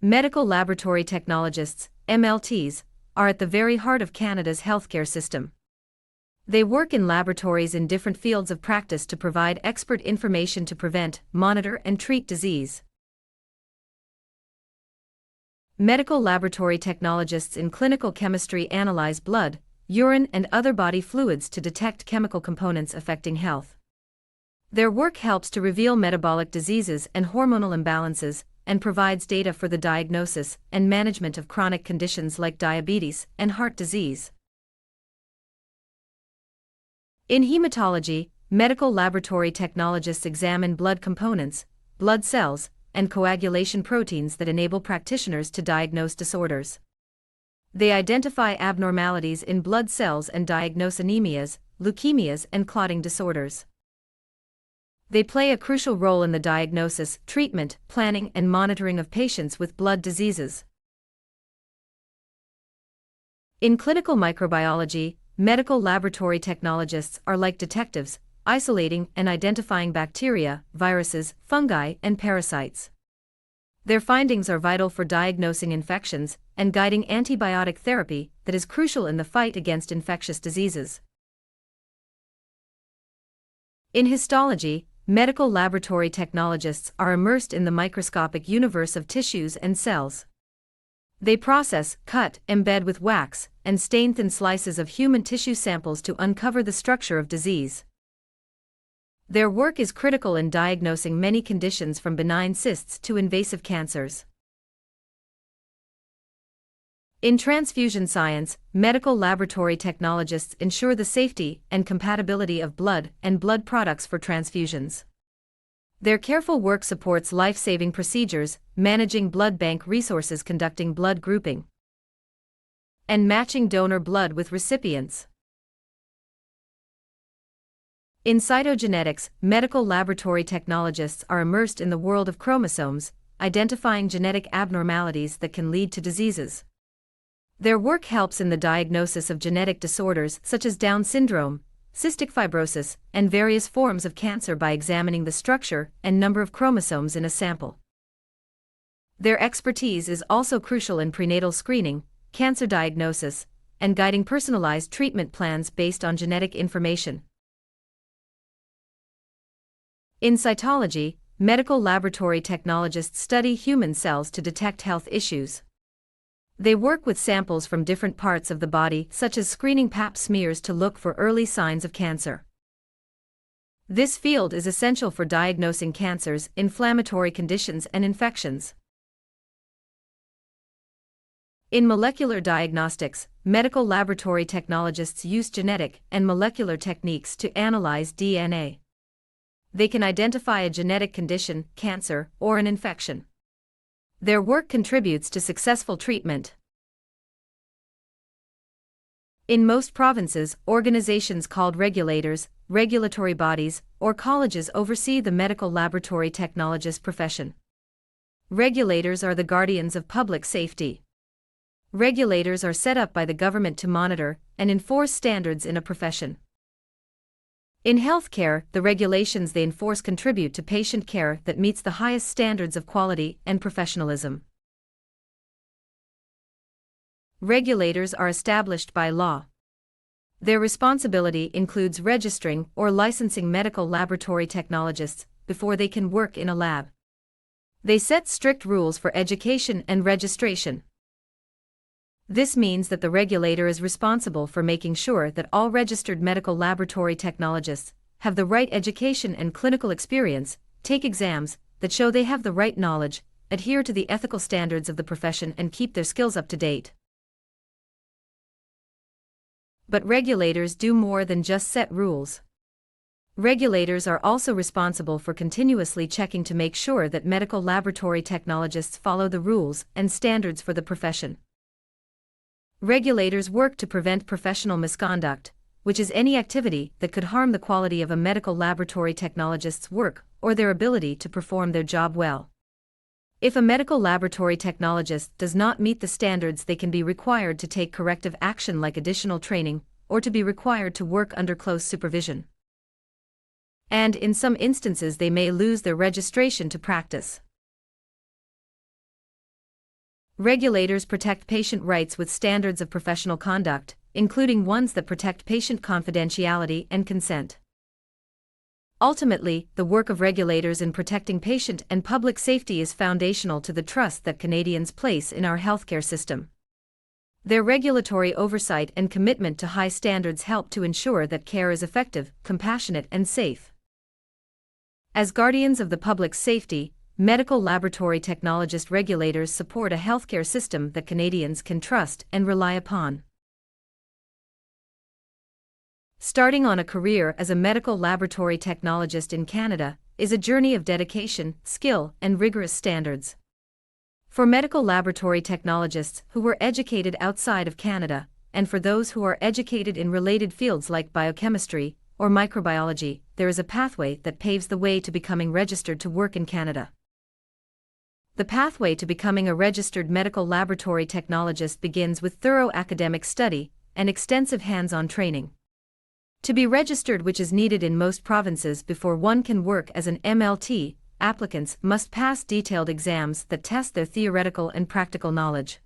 Medical Laboratory Technologists, MLTs, are at the very heart of Canada's healthcare system. They work in laboratories in different fields of practice to provide expert information to prevent, monitor, and treat disease. Medical laboratory technologists in clinical chemistry analyze blood, urine, and other body fluids to detect chemical components affecting health. Their work helps to reveal metabolic diseases and hormonal imbalances, and provides data for the diagnosis and management of chronic conditions like diabetes and heart disease. In hematology, medical laboratory technologists examine blood components, blood cells, and coagulation proteins that enable practitioners to diagnose disorders. They identify abnormalities in blood cells and diagnose anemias, leukemias, and clotting disorders. They play a crucial role in the diagnosis, treatment, planning, and monitoring of patients with blood diseases. In clinical microbiology, medical laboratory technologists are like detectives, isolating and identifying bacteria, viruses, fungi, and parasites. Their findings are vital for diagnosing infections and guiding antibiotic therapy that is crucial in the fight against infectious diseases. In histology, medical laboratory technologists are immersed in the microscopic universe of tissues and cells. They process, cut, embed with wax, and stain thin slices of human tissue samples to uncover the structure of disease. Their work is critical in diagnosing many conditions from benign cysts to invasive cancers. In transfusion science, medical laboratory technologists ensure the safety and compatibility of blood and blood products for transfusions. Their careful work supports life-saving procedures, managing blood bank resources, conducting blood grouping, and matching donor blood with recipients. In cytogenetics, medical laboratory technologists are immersed in the world of chromosomes, identifying genetic abnormalities that can lead to diseases. Their work helps in the diagnosis of genetic disorders such as Down syndrome, cystic fibrosis, and various forms of cancer by examining the structure and number of chromosomes in a sample. Their expertise is also crucial in prenatal screening, cancer diagnosis, and guiding personalized treatment plans based on genetic information. In cytology, medical laboratory technologists study human cells to detect health issues. They work with samples from different parts of the body, such as screening Pap smears to look for early signs of cancer. This field is essential for diagnosing cancers, inflammatory conditions, and infections. In molecular diagnostics, medical laboratory technologists use genetic and molecular techniques to analyze DNA. They can identify a genetic condition, cancer, or an infection. Their work contributes to successful treatment. In most provinces, organizations called regulators, regulatory bodies, or colleges oversee the medical laboratory technologist profession. Regulators are the guardians of public safety. Regulators are set up by the government to monitor and enforce standards in a profession. In healthcare, the regulations they enforce contribute to patient care that meets the highest standards of quality and professionalism. Regulators are established by law. Their responsibility includes registering or licensing medical laboratory technologists before they can work in a lab. They set strict rules for education and registration. This means that the regulator is responsible for making sure that all registered medical laboratory technologists have the right education and clinical experience, take exams that show they have the right knowledge, adhere to the ethical standards of the profession, and keep their skills up to date. But regulators do more than just set rules. Regulators are also responsible for continuously checking to make sure that medical laboratory technologists follow the rules and standards for the profession. Regulators work to prevent professional misconduct, which is any activity that could harm the quality of a medical laboratory technologist's work or their ability to perform their job well. If a medical laboratory technologist does not meet the standards, they can be required to take corrective action like additional training, or to be required to work under close supervision. And in some instances they may lose their registration to practice. Regulators protect patient rights with standards of professional conduct, including ones that protect patient confidentiality and consent. Ultimately, the work of regulators in protecting patient and public safety is foundational to the trust that Canadians place in our healthcare system. Their regulatory oversight and commitment to high standards help to ensure that care is effective, compassionate, and safe. As guardians of the public's safety, medical laboratory technologist regulators support a healthcare system that Canadians can trust and rely upon. Starting on a career as a medical laboratory technologist in Canada is a journey of dedication, skill, and rigorous standards. For medical laboratory technologists who were educated outside of Canada, and for those who are educated in related fields like biochemistry or microbiology, there is a pathway that paves the way to becoming registered to work in Canada. The pathway to becoming a registered medical laboratory technologist begins with thorough academic study and extensive hands-on training. To be registered, which is needed in most provinces before one can work as an MLT, applicants must pass detailed exams that test their theoretical and practical knowledge.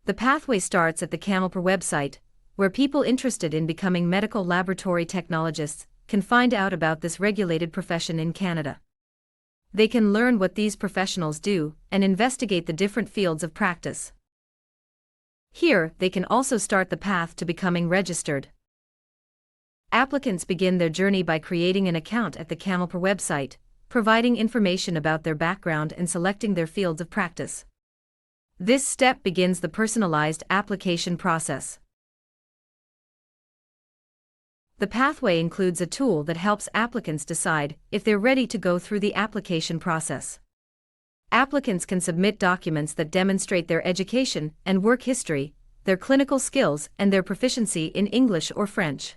The pathway starts at the CAMLPR website, where people interested in becoming medical laboratory technologists can find out about this regulated profession in Canada. They can learn what these professionals do and investigate the different fields of practice. Here, they can also start the path to becoming registered. Applicants begin their journey by creating an account at the CAMLPR website, providing information about their background and selecting their fields of practice. This step begins the personalized application process. The pathway includes a tool that helps applicants decide if they're ready to go through the application process. Applicants can submit documents that demonstrate their education and work history, their clinical skills, and their proficiency in English or French.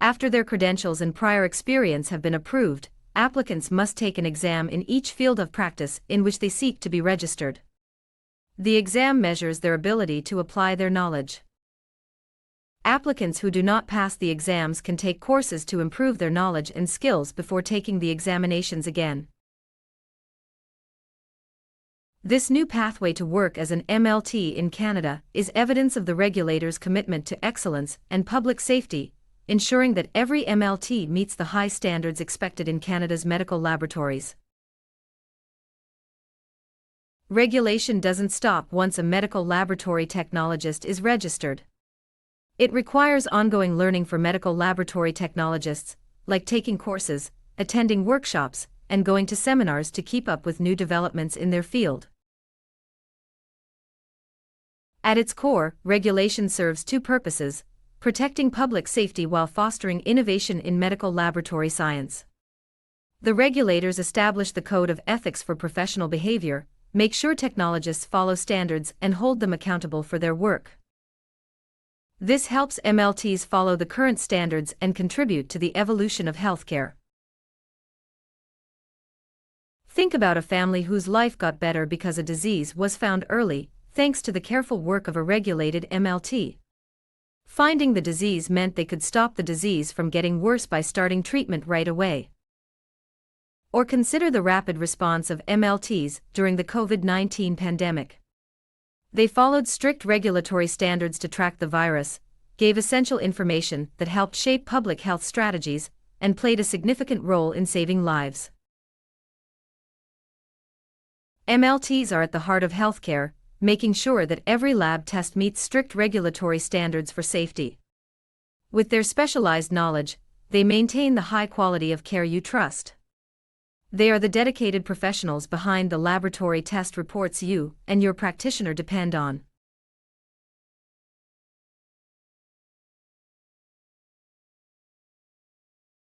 After their credentials and prior experience have been approved, applicants must take an exam in each field of practice in which they seek to be registered. The exam measures their ability to apply their knowledge. Applicants who do not pass the exams can take courses to improve their knowledge and skills before taking the examinations again. This new pathway to work as an MLT in Canada is evidence of the regulators' commitment to excellence and public safety, ensuring that every MLT meets the high standards expected in Canada's medical laboratories. Regulation doesn't stop once a medical laboratory technologist is registered. It requires ongoing learning for medical laboratory technologists, like taking courses, attending workshops, and going to seminars to keep up with new developments in their field. At its core, regulation serves two purposes: protecting public safety while fostering innovation in medical laboratory science. The regulators establish the code of ethics for professional behavior, make sure technologists follow standards, and hold them accountable for their work. This helps MLTs follow the current standards and contribute to the evolution of healthcare. Think about a family whose life got better because a disease was found early, thanks to the careful work of a regulated MLT. Finding the disease meant they could stop the disease from getting worse by starting treatment right away. Or consider the rapid response of MLTs during the COVID-19 pandemic. They followed strict regulatory standards to track the virus, gave essential information that helped shape public health strategies, and played a significant role in saving lives. MLTs are at the heart of healthcare, making sure that every lab test meets strict regulatory standards for safety. With their specialized knowledge, they maintain the high quality of care you trust. They are the dedicated professionals behind the laboratory test reports you and your practitioner depend on.